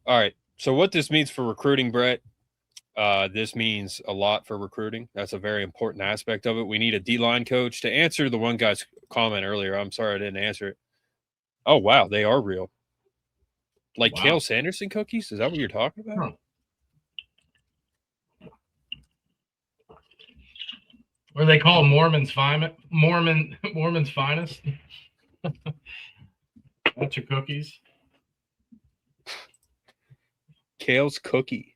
All right. So what this means for recruiting, Brett, this means a lot for recruiting. That's a very important aspect of it. We need a D-line coach. To answer the one guy's comment earlier, I'm sorry I didn't answer it. Oh, wow. They are real. Like Wow. Kale Sanderson cookies? Is that what you're talking about? Huh. What do they call Mormon's finest? Bunch of cookies. Kale's cookie.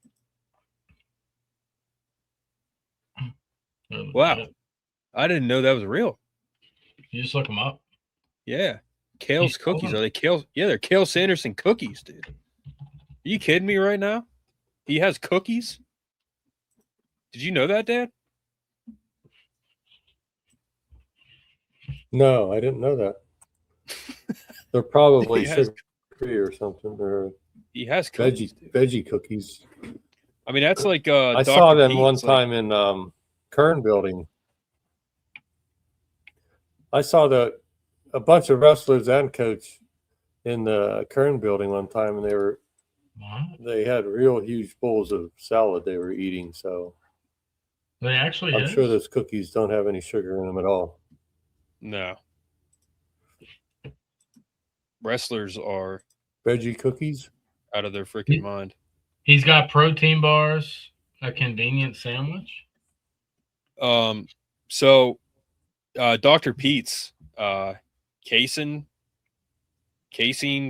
Wow. I didn't know that was real. You just look them up. Yeah. Kale's cookies. Are they Kale? Yeah, they're Kale Sanderson cookies, dude. Are you kidding me right now? He has cookies? Did you know that, Dad? No, I didn't know that. They're probably sugar-free or something, or he has cookies, veggie cookies. I mean, that's like I Dr. saw them Pete's, one time in Kern Building. I saw a bunch of wrestlers and coach in the Kern Building one time, and they had real huge bowls of salad they were eating. So they actually, I'm sure those cookies don't have any sugar in them at all. No. Wrestlers are veggie cookies out of their freaking mind. He's got protein bars, a convenient sandwich. So Dr. Pete's casein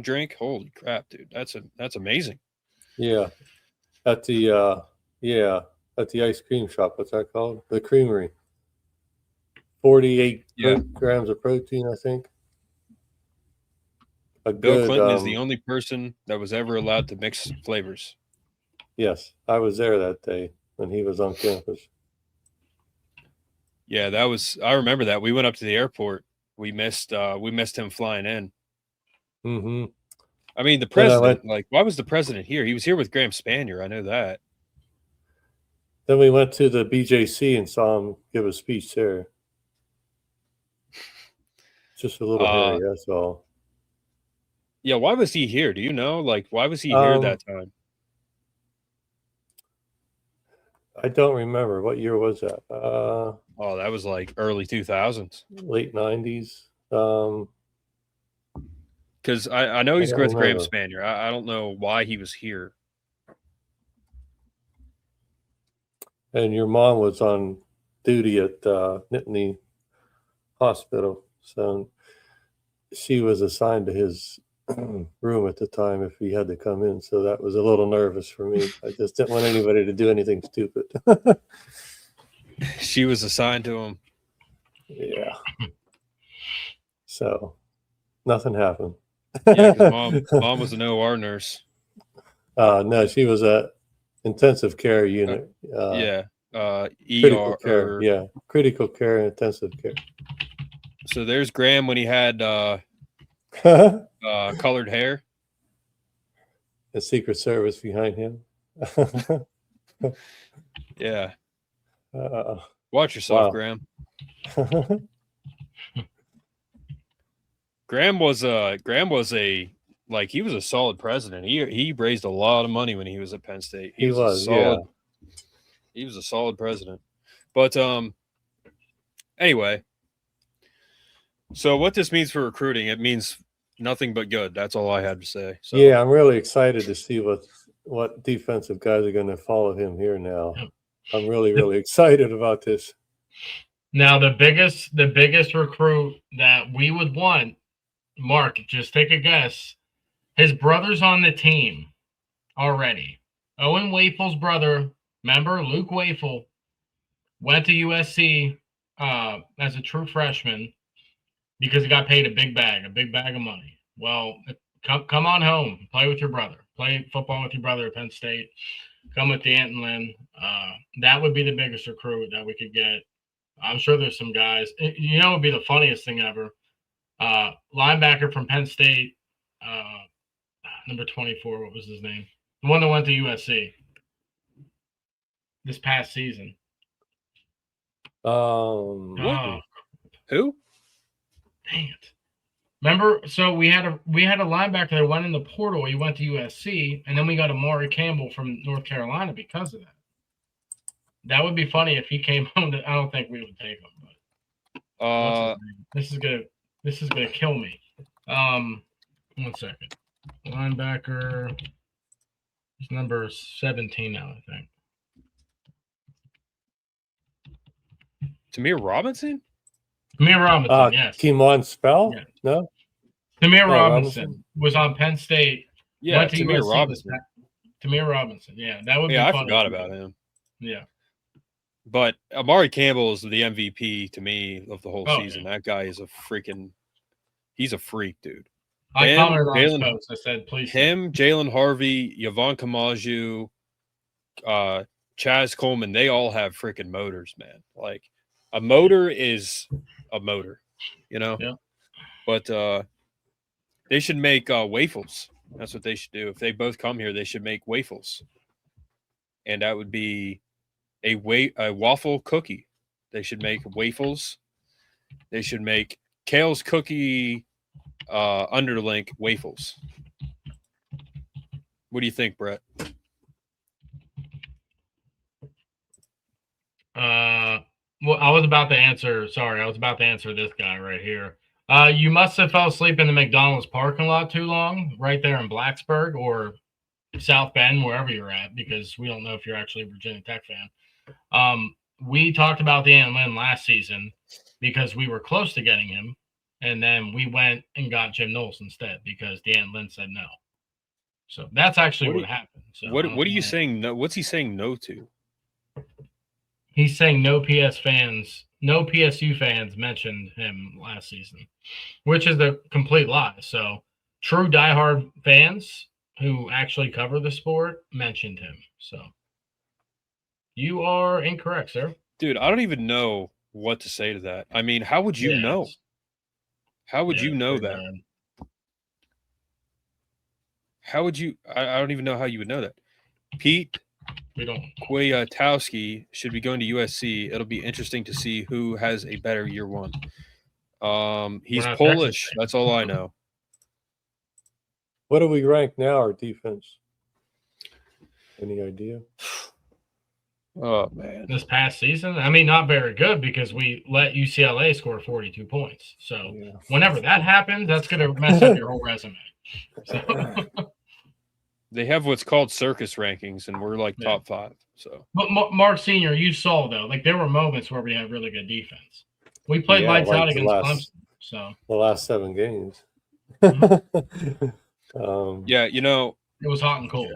drink. Holy crap, dude. That's amazing. Yeah. At the ice cream shop. What's that called? The Creamery. 48 grams of protein, I think. Bill Clinton is the only person that was ever allowed to mix flavors. Yes, I was there that day when he was on campus. Yeah, I remember that. We went up to the airport. We missed him flying in. Mm-hmm. I mean, the president, why was the president here? He was here with Graham Spanier. I know that. Then we went to the BJC and saw him give a speech there. Just a little hairy, that's all. Yeah, why was he here? Do you know? Like, why was he here that time? I don't remember. What year was that? That was like early 2000s. Late 90s. Because I know he's with Graham Spanier. I don't know why he was here. And your mom was on duty at Nittany Hospital. So she was assigned to his room at the time if he had to come in. So that was a little nervous for me. I just didn't want anybody to do anything stupid. She was assigned to him. Yeah. So nothing happened. Yeah, because mom was an OR nurse. No, she was a intensive care unit. ER. Critical care and intensive care. So there's Graham when he had colored hair. The Secret Service behind him. Yeah. Watch yourself, wow. Graham. Graham was he was a solid president. He raised a lot of money when he was at Penn State. He was a solid president. But anyway, so what this means for recruiting, it means nothing but good. That's all I had to say. So. Yeah, I'm really excited to see what defensive guys are going to follow him here now. I'm really, really excited about this. Now, the biggest recruit that we would want, Mark, just take a guess. His brother's on the team already. Owen Wafel's brother, remember, Luke Wafel, went to USC as a true freshman because he got paid a big bag of money. Well, come on home, play with your brother, play football with your brother at Penn State. Come with D'Anton Lynn. That would be the biggest recruit that we could get. I'm sure there's some guys. You know, it would be the funniest thing ever. Linebacker from Penn State, number 24. What was his name? The one that went to USC this past season. Who? Dang it. Remember, so we had a linebacker that went in the portal. He went to USC, and then we got Amari Campbell from North Carolina because of that. That would be funny if he came home. I don't think we would take him. But this is gonna kill me. 1 second. Linebacker. He's number 17 now, I think. Tamir Robinson? Tamir Robinson, yes. Kimon Spell? Yeah. No? Tamir Robinson was on Penn State. Yeah, Tamir Robinson. Tamir Robinson, yeah. That would be I funny. forgot about him. Yeah. But Amari Campbell is the MVP to me of the whole season. Yeah. That guy is he's a freak, dude. I commented on his post. I said, please. Him, Jalen Harvey, Yvonne Kamaju, Chaz Coleman, they all have freaking motors, man. Like, a motor is a motor, you know? Yeah. But they should make waffles. That's what they should do. If they both come here, they should make waffles. And that would be a waffle cookie. They should make waffles. They should make Kale's cookie underlink waffles. What do you think, Brett? Well, I was about to answer this guy right here. You must have fell asleep in the McDonald's parking lot too long, right there in Blacksburg or South Bend, wherever you're at, because we don't know if you're actually a Virginia Tech fan. We talked about D'Anton Lynn last season because we were close to getting him, and then we went and got Jim Knowles instead because D'Anton Lynn said no. So that's actually what happened. So what are you saying? No, what's he saying no to? He's saying no PSU fans mentioned him last season, which is a complete lie. So true diehard fans who actually cover the sport mentioned him. So you are incorrect, sir. Dude, I don't even know what to say to that. I mean, how would you know? How would you know that? Bad. How would you? I don't even know how you would know that. Pete Kwiatkowski should be going to USC. It'll be interesting to see who has a better year one. He's Polish. That's all I know. What do we rank now, our defense? Any idea? Oh, man. This past season? I mean, not very good because we let UCLA score 42 points. So whenever that happens, that's going to mess up your whole resume. So. They have what's called circus rankings, and we're like top 5. So, but Mark Senior, you saw though, like there were moments where we had really good defense. We played lights out against Clemson. So the last 7 games. Yeah, you know, it was hot and cold.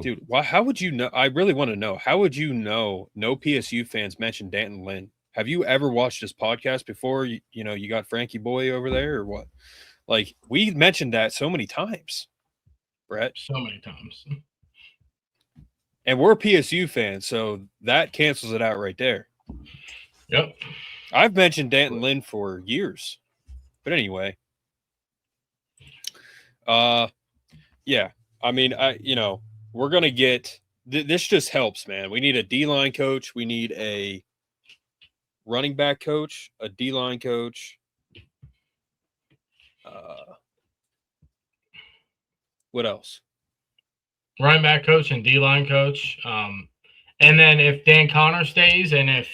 Dude, how would you know? I really want to know. How would you know no PSU fans mentioned D'Anton Lynn? Have you ever watched this podcast before? You know, you got Frankie Boy over there or what? Like, we mentioned that so many times, Brett. So many times. And we're PSU fans, so that cancels it out right there. Yep. I've mentioned D'Anton Lynn for years. But anyway. Yeah. I mean, we're going to get this just helps, man. We need a D-line coach. We need a running back coach, a D-line coach. What else? Running back coach and D-line coach. And then if Dan Connor stays and if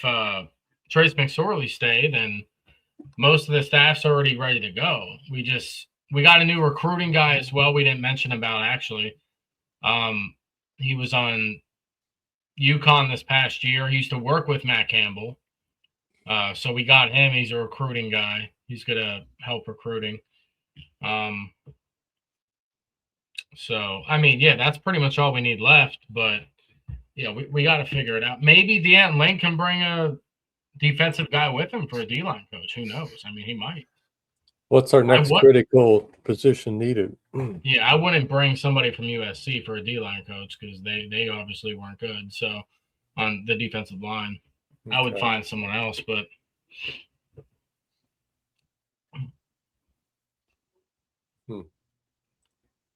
Trace McSorley stay, then most of the staff's already ready to go. We got a new recruiting guy as well. We didn't mention about actually. He was on UConn this past year. He used to work with Matt Campbell. So we got him. He's a recruiting guy. He's going to help recruiting. So, I mean, yeah, that's pretty much all we need left. But, yeah, we got to figure it out. Maybe D'Anton Lynn can bring a defensive guy with him for a D-line coach. Who knows? I mean, he might. What's our next critical position needed? Yeah, I wouldn't bring somebody from USC for a D-line coach because they obviously weren't good. So, on the defensive line, okay. I would find someone else, but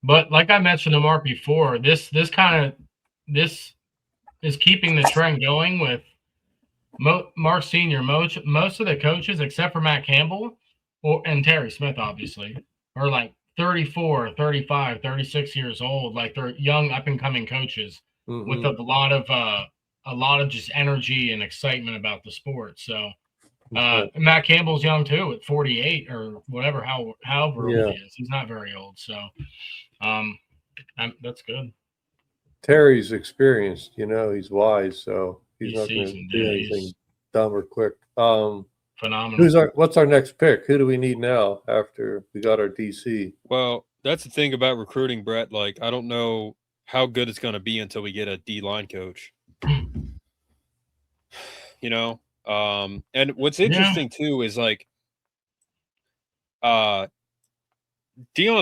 But like I mentioned to Mark before, this is keeping the trend going with Mark Senior, most of the coaches, except for Matt Campbell and Terry Smith, obviously, are like 34, 35, 36 years old. Like they're young, up and coming coaches with a lot of just energy and excitement about the sport. So Matt Campbell's young too, at 48 or whatever, however old he is. He's not very old. So that's good. Terry's experienced, he's wise, so he's not going to seasoned, do anything dumb or quick. Phenomenal. What's our next pick? Who do we need now after we got our DC? Well, that's the thing about recruiting, Brett. Like, I don't know how good it's going to be until we get a D-line coach. And what's interesting too is like, Deion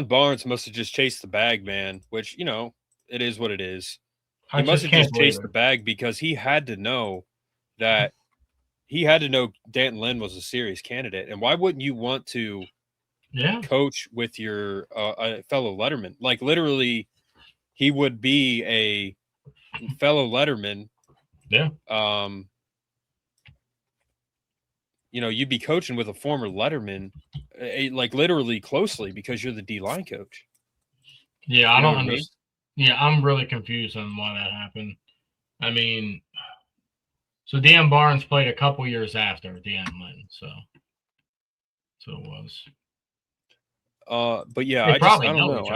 Barnes must have just chased the bag, man. Which it is what it is. He must have just chased the bag because he had to know that D'Anton Lynn was a serious candidate. And why wouldn't you want to coach with your fellow letterman? Like literally, he would be a fellow letterman. Yeah. You'd be coaching with a former letterman, like literally closely because you're the D-line coach. Yeah, I don't understand. Yeah, I'm really confused on why that happened. I mean, so Dan Barnes played a couple years after D'Anton Lynn, so it was. But yeah, I don't know.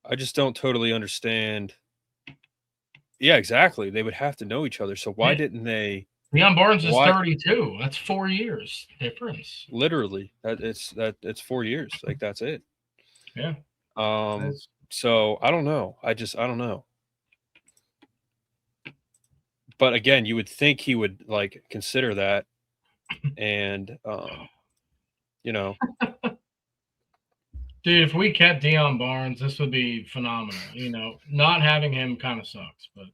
I just don't totally understand. Yeah, exactly. They would have to know each other. So why didn't they? Deion Barnes is 32. That's 4 years difference. Literally, it's 4 years. Like that's it. Yeah. So I don't know. I don't know. But again, you would think he would like consider that, and Dude, if we kept Deion Barnes, this would be phenomenal. Not having him kind of sucks, but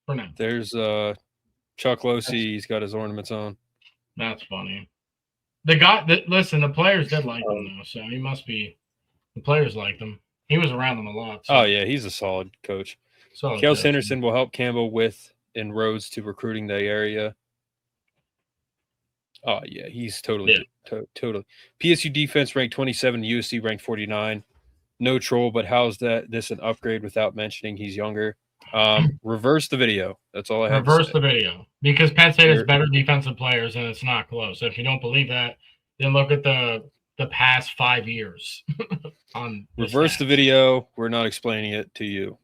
for now. There's Chuck Losey, he's got his ornaments on. That's funny. The players did like him though, so he must be. The players liked him. He was around them a lot. So. Oh yeah, he's a solid coach. Kels Henderson will help Campbell with inroads to recruiting the area. Oh yeah, he's totally. PSU defense ranked 27, USC ranked 49. No troll, but how's this an upgrade without mentioning he's younger? Reverse the video. That's all I have. Reverse the video because Penn State has better defensive players and it's not close. If you don't believe that, then look at the past 5 years. On reverse the video. We're not explaining it to you.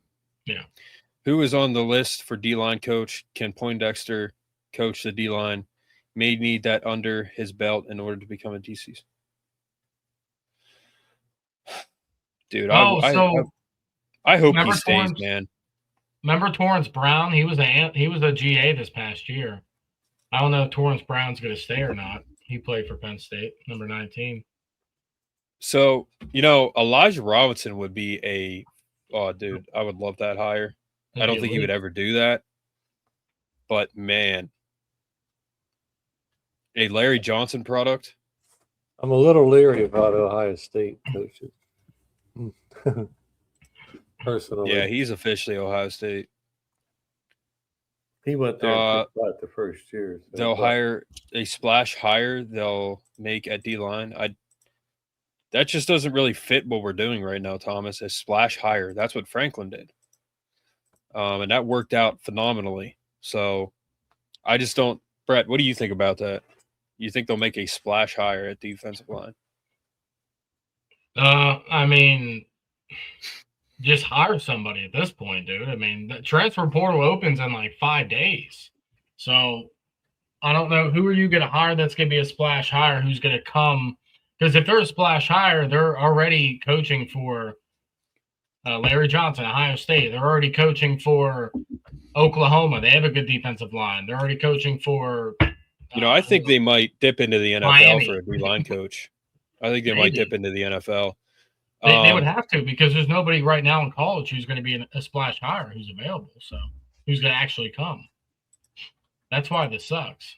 Yeah. Who is on the list for D-line coach? Can Poindexter coach the D-line? May need that under his belt in order to become a DC. Dude, I hope he stays, man. Remember Torrance Brown? He was a GA this past year. I don't know if Torrance Brown's going to stay or not. He played for Penn State, number 19. So, Elijah Robinson would be dude, I would love that hire. I don't think he would ever do that. But, man, a Larry Johnson product? I'm a little leery about Ohio State coaches. Personally. Yeah, he's officially Ohio State. He went there the first year. So they'll hire a splash hire they'll make at D-line. That just doesn't really fit what we're doing right now, Thomas. A splash hire. That's what Franklin did. And that worked out phenomenally. So I just don't – Brett, what do you think about that? You think they'll make a splash hire at defensive line? I mean, just hire somebody at this point, dude. I mean, the transfer portal opens in like 5 days. So I don't know. Who are you going to hire that's going to be a splash hire who's going to come – because if they're a splash hire, they're already coaching for Larry Johnson, Ohio State. They're already coaching for Oklahoma. They have a good defensive line. They're already coaching for I think they might dip into the NFL Miami. For a D-line coach. I think they might dip into the NFL. They would have to because there's nobody right now in college who's going to be a splash hire who's available. So who's going to actually come? That's why this sucks.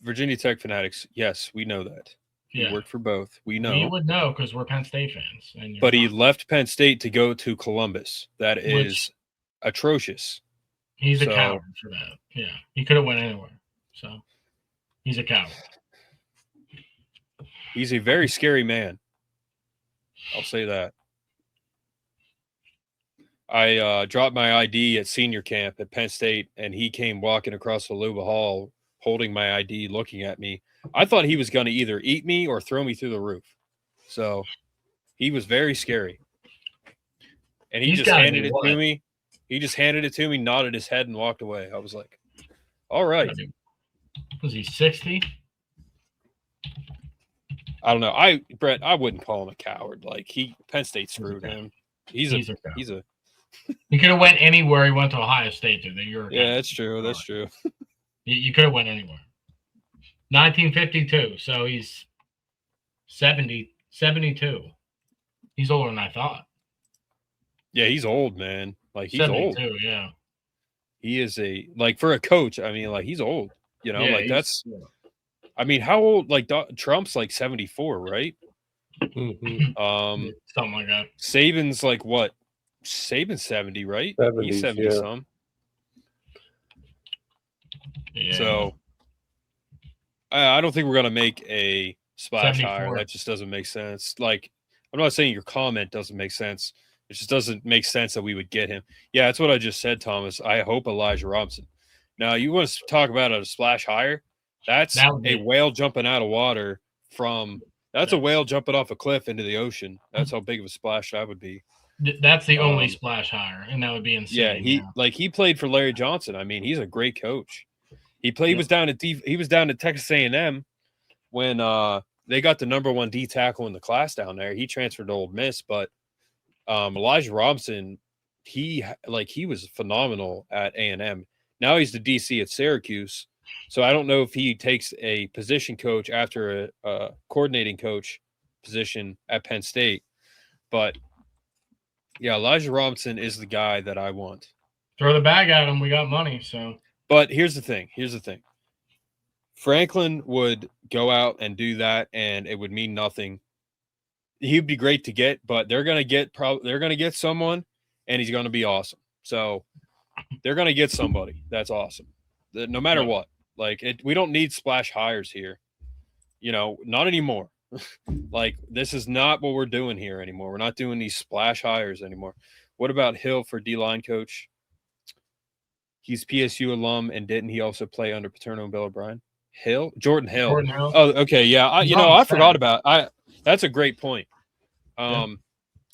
Virginia Tech fanatics, yes, we know that. He worked for both. We know. We would know because we're Penn State fans. But he left Penn State to go to Columbus. That is atrocious. He's a So- coward for that. Yeah, he could have went anywhere. So he's a coward. He's a very scary man. I'll say that. I dropped my ID at senior camp at Penn State, and he came walking across the Luba Hall holding my ID, looking at me. I thought he was going to either eat me or throw me through the roof. So he was very scary. And he He's just gotta handed be it what? to me. He just handed it to me, nodded his head, and walked away. I was like, all right. Was he 60? I don't know. Brett, I wouldn't call him a coward. Like Penn State screwed him. He's a coward. He could have went anywhere. He went to Ohio State. Yeah, that's true. That's true. You could have went anywhere. 1952. So he's 72. He's older than I thought. Yeah, he's old, man. Like he's 72, old. yeah. He is for a coach. I mean, like he's old. You know, Yeah, like that's. I mean, how old? Like Trump's like 74, right? Mhm. Something like that. Saban's like what? Saban's 70, right? 70s, He's 70 yeah. some. Yeah. So I don't think we're gonna make a splash 74. hire. That just doesn't make sense. Like I'm not saying your comment doesn't make sense. It just doesn't make sense that we would get him. Yeah, that's what I just said, Thomas. I hope Elijah Robinson. Now you want to talk about a splash hire? That's a whale jumping out of water from. That's a whale jumping off a cliff into the ocean. That's how big of a splash that would be. That's the only splash hire, and that would be insane. Yeah, he played for Larry Johnson. I mean, he's a great coach. He was down at Texas A&M when they got the number 1 D tackle in the class down there. He transferred to Ole Miss, but Elijah Robinson, he was phenomenal at A&M. Now he's the DC at Syracuse. So I don't know if he takes a position coach after a coordinating coach position at Penn State, but yeah, Elijah Robinson is the guy that I want. Throw the bag at him. We got money, so. But here's the thing. Franklin would go out and do that, and it would mean nothing. He'd be great to get, but they're gonna get someone, and he's gonna be awesome. So they're gonna get somebody that's awesome, no matter what. Like we don't need splash hires here, not anymore. Like this is not what we're doing here anymore. We're not doing these splash hires anymore. What about Hill for D-line coach? He's PSU alum, and didn't he also play under Paterno and Bill O'Brien? Jordan Hill. Oh, okay, yeah. I forgot about. That's a great point.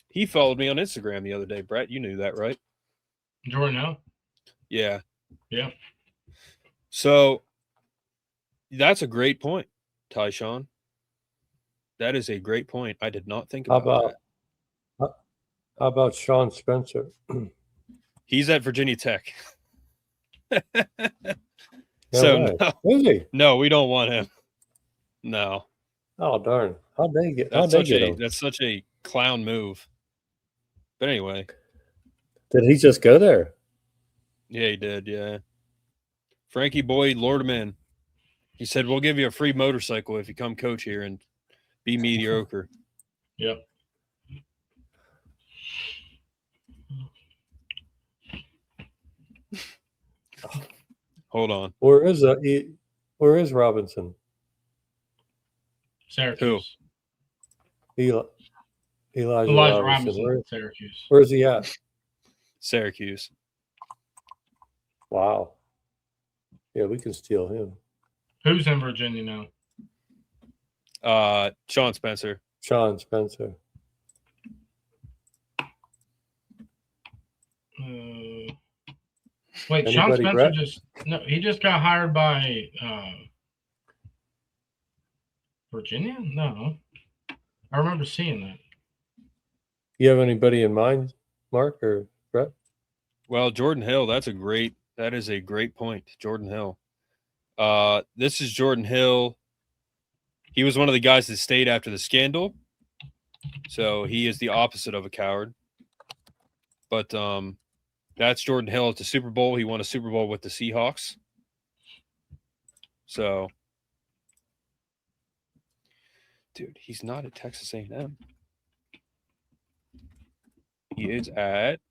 He followed me on Instagram the other day. Brett, you knew that, right? Jordan Hill. Yeah. Yeah. So that's a great point, Tyshawn. That is a great point. I did not think about that. How about Sean Spencer? He's at Virginia Tech. No, is he? No, we don't want him. No. Oh darn! How'd they get him? That's such a clown move. But anyway, did he just go there? Yeah, he did. Yeah, Frankie Boyd lured him in. He said, "We'll give you a free motorcycle if you come coach here and be mediocre." Yep. Hold on. Where is Robinson? Syracuse. Elijah Robinson. Syracuse. Where's he at? Syracuse. Wow. Yeah, we can steal him. Who's in Virginia now? Sean Spencer. Sean Spencer. Wait, Sean Spencer he just got hired by Virginia? No. I remember seeing that. You have anybody in mind, Mark or Brett? Well, Jordan Hill, that is a great point. Jordan Hill. This is Jordan Hill. He was one of the guys that stayed after the scandal. So he is the opposite of a coward. But that's Jordan Hill at the Super Bowl. He won a Super Bowl with the Seahawks. So, dude, he's not at Texas A&M. He is at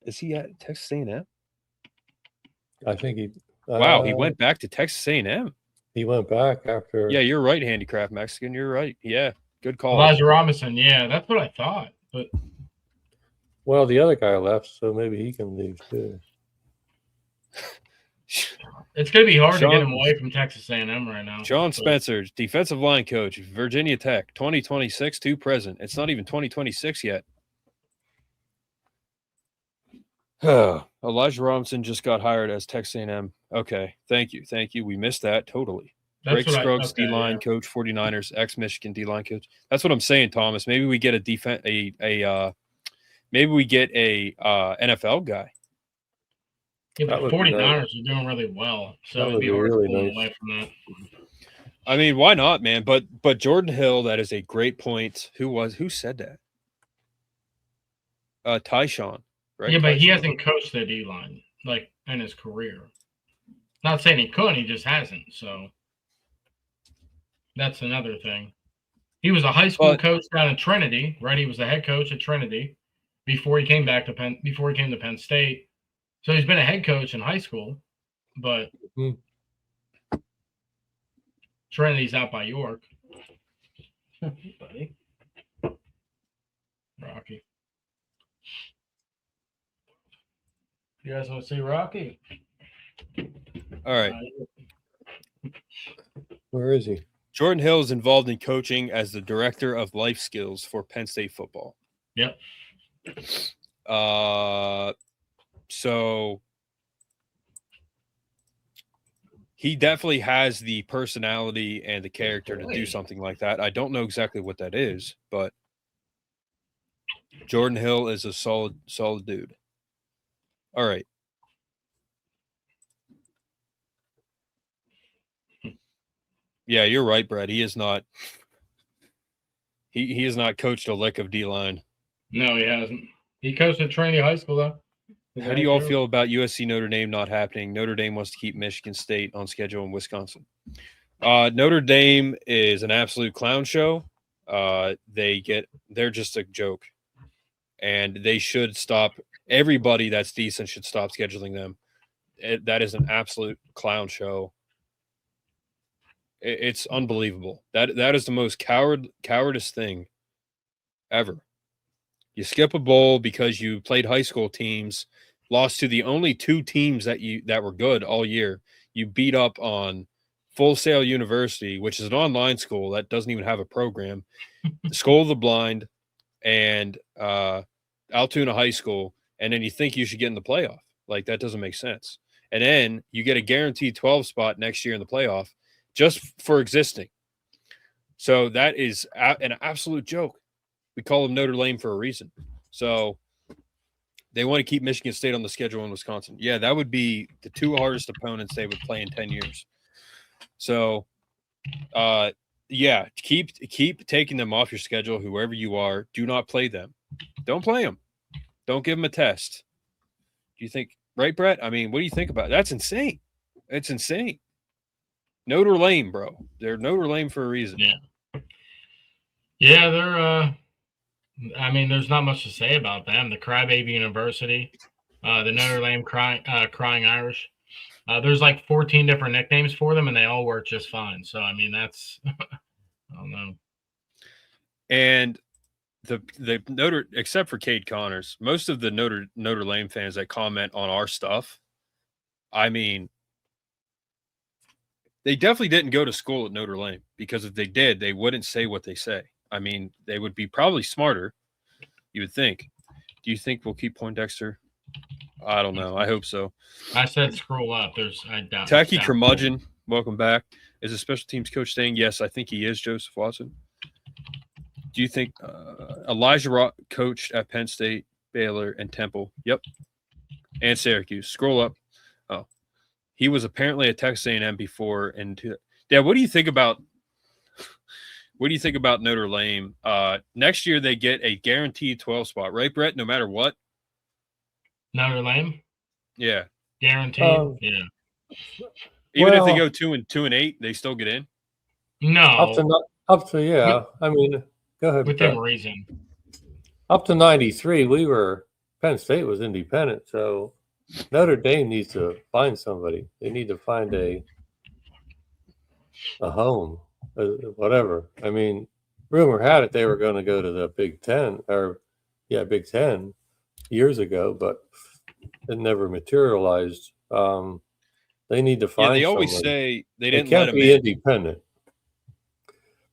Is he at Texas A&M? I think he. Wow, he went back to Texas A&M. He went back after. Yeah, you're right, Handicraft Mexican. You're right. Yeah, good call. Elijah Robinson. Yeah, that's what I thought. But Well, the other guy left, so maybe he can leave too. it's going to be hard to get him away from Texas A&M right now. Sean Spencer, defensive line coach, Virginia Tech, 2026 to present. It's not even 2026 yet. Elijah Robinson just got hired as Texas A&M. Okay, thank you. We missed that totally. Greg Scruggs, D-line coach, 49ers, ex-Michigan D-line coach. That's what I'm saying, Thomas. Maybe we get maybe we get a NFL guy. Yeah, but 49ers are doing really well, so it'd be hard to pull away from that. I mean, why not, man? But Jordan Hill, that is a great point. Who said that? Tyshawn, right? Yeah, but he hasn't coached the D-line like in his career. Not saying he couldn't, he just hasn't. So that's another thing. He was a high school coach down in Trinity, right? He was the head coach at Trinity before he came back to Penn. Before he came to Penn State. So he's been a head coach in high school, but Trinity's out by York. Buddy. Rocky. You guys want to see Rocky? All right. Where is he? Jordan Hill is involved in coaching as the director of life skills for Penn State football. Yep. So he definitely has the personality and the character to do something like that. I don't know exactly what that is, but Jordan Hill is a solid dude. All right. Yeah, you're right, Brad. He is not. He has not coached a lick of D-line. No, he hasn't. He coached at Trinity High School, though. How do you all feel about USC Notre Dame not happening? Notre Dame wants to keep Michigan State on schedule in Wisconsin. Notre Dame is an absolute clown show. They're just a joke, and they should stop. Everybody that's decent should stop scheduling them. That is an absolute clown show. It's unbelievable. That is the most cowardice thing ever. You skip a bowl because you played high school teams, lost to the only two teams that were good all year. You beat up on Full Sail University, which is an online school that doesn't even have a program, School of the Blind, and Altoona High School, and then you think you should get in the playoff. Like, that doesn't make sense. And then you get a guaranteed 12 spot next year in the playoff just for existing. So that is an absolute joke. We call them Notre Dame for a reason. So they want to keep Michigan State on the schedule in Wisconsin. Yeah, that would be the two hardest opponents they would play in 10 years. So, yeah, keep taking them off your schedule, whoever you are. Do not play them. Don't play them. Don't give them a test. Do you think – right, Brett? I mean, what do you think about it? That's insane. It's insane. Notre Dame, bro. They're Notre Dame for a reason. Yeah. Yeah, they're I mean, there's not much to say about them. The Crybaby University, the Notre Dame Crying Irish. There's like 14 different nicknames for them, and they all work just fine. So, I mean, that's I don't know. And the Notre, except for Cade Connors, most of the Notre Dame fans that comment on our stuff, I mean, they definitely didn't go to school at Notre Dame, because if they did, they wouldn't say what they say. I mean, they would be probably smarter, you would think. Do you think we'll keep Poindexter? I don't know. I hope so. I said scroll up. I doubt. Tacky Curmudgeon, welcome back. Is a special teams coach staying? Yes, I think he is, Joseph Watson. Do you think Elijah Rock coached at Penn State, Baylor, and Temple? Yep. And Syracuse. Scroll up. Oh. He was apparently at Texas A&M before. Yeah, what do you think about Notre Dame? Next year they get a guaranteed 12 spot, right, Brett? No matter what. Notre Dame? Yeah. Guaranteed? Yeah. Even if they go 2-8, they still get in? No. Up to yeah. I mean, go ahead. Within reason. Up to 93, we were Penn State was independent, so Notre Dame needs to find somebody. They need to find a home, whatever. I mean, rumor had it they were going to go to the Big Ten, Big Ten years ago, but it never materialized. They need to find they always somebody. say they They didn't let can't them be in. independent.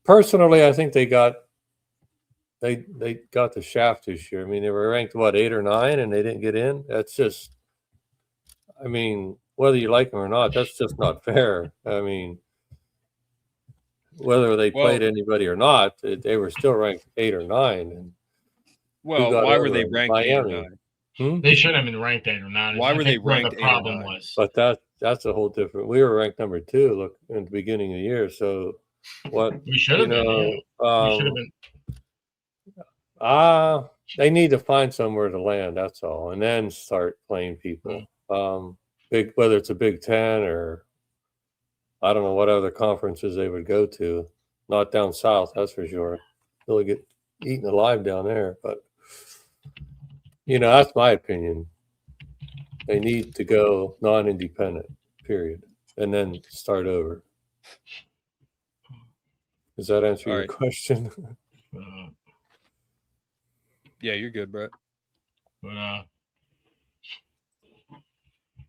Personally, I think they got the shaft this year. I mean, they were ranked 8 or 9, and they didn't get in. That's just, I mean, whether you like them or not, that's just not fair. I mean, whether they played anybody or not, they were still ranked 8 or 9. And why were they ranked Miami. 8 or 9? They shouldn't have been ranked 8 or 9. Why were they where ranked the 8 or problem 9? was? But that's a whole different. We were ranked number 2. Look, in the beginning of the year. So what We should have been. Yeah. We should have been. They need to find somewhere to land. That's all, and then start playing people. Whether it's a Big Ten or I don't know what other conferences they would go to. Not down south, that's for sure. They'll get eaten alive down there. But that's my opinion. They need to go non-independent, period, and then start over. Does that answer your question? Yeah, you're good, Brett. But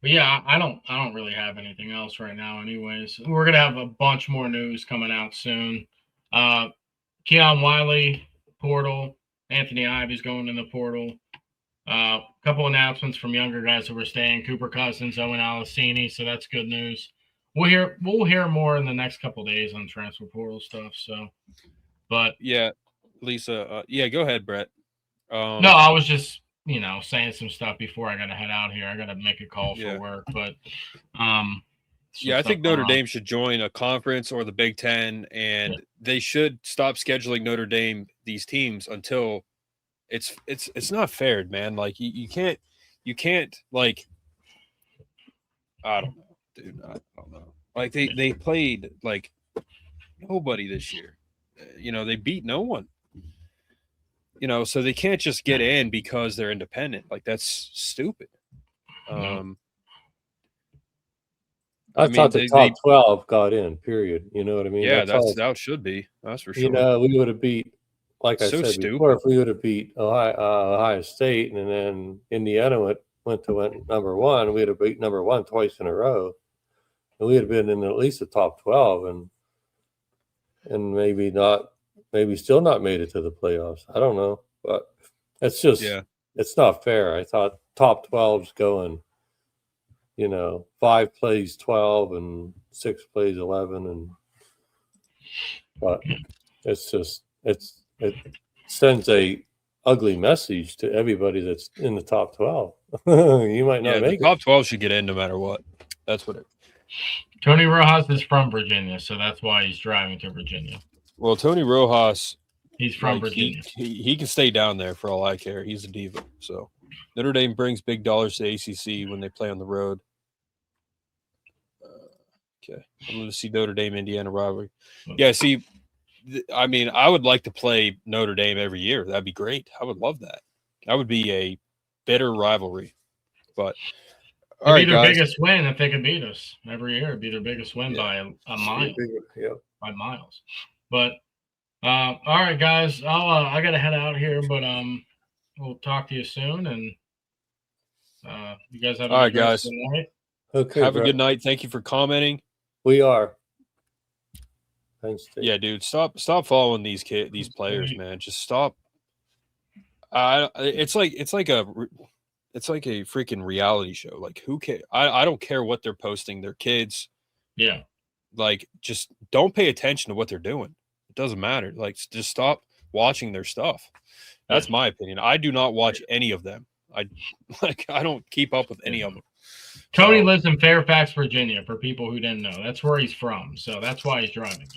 yeah, I don't really have anything else right now. Anyways, we're gonna have a bunch more news coming out soon. Keon Wiley portal, Anthony Ivy's going in the portal. A couple announcements from younger guys who were staying: Cooper Cousins, Owen Alasini. So that's good news. We'll hear more in the next couple of days on transfer portal stuff. So, but yeah, Lisa, go ahead, Brett. No, I was just saying some stuff before I got to head out here. I got to make a call for work, but I think Notre Dame should join a conference or the Big Ten, and they should stop scheduling Notre Dame these teams until it's not fair, man. Like you can't like I don't know, dude. I don't know. Like they played like nobody this year. They beat no one. So they can't just get in because they're independent. Like that's stupid. I thought the top 12 got in, period. You know what I mean? Yeah, that's how it should be. That's for sure. We would have beat, like I said before, if we would have beat Ohio State and then Indiana went number 1, we'd have beat number 1 twice in a row. And we would have been in at least the top 12 and maybe still not made it to the playoffs. I don't know. But it's just, it's not fair. I thought top 12's going, 5 plays 12 and 6 plays 11. But it's just, it sends a ugly message to everybody that's in the top 12. You might not make the top 12 should get in no matter what. That's what it. Tony Rojas is from Virginia, so that's why he's driving to Virginia. Well, Tony Rojas, he's from Virginia. He can stay down there for all I care. He's a diva. So Notre Dame brings big dollars to ACC when they play on the road. Okay, I'm going to see Notre Dame Indiana rivalry. Yeah, see, I mean, I would like to play Notre Dame every year. That'd be great. I would love that. That would be a bitter rivalry. But all right, their biggest win if they could beat us every year. It'd be their biggest win by a mile. By miles. But all right, guys, I gotta head out here, but we'll talk to you soon, and you guys have a good rest of the night. Okay, have a good night. Thank you for commenting. We are. Thanks. Yeah, dude, stop following these players, man. Just stop. It's like a freaking reality show. Like, who cares? I don't care what they're posting. Their kids. Yeah. Like, just don't pay attention to what they're doing. It doesn't matter. Like, just stop watching their stuff. That's my opinion. I do not watch any of them. I don't keep up with any of them. Tony lives in Fairfax, Virginia, for people who didn't know. That's where he's from. So that's why he's driving.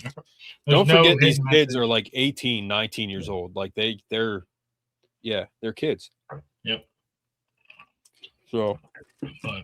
Don't forget these kids are like 18, 19 years old. Like they're kids. Yep. So, but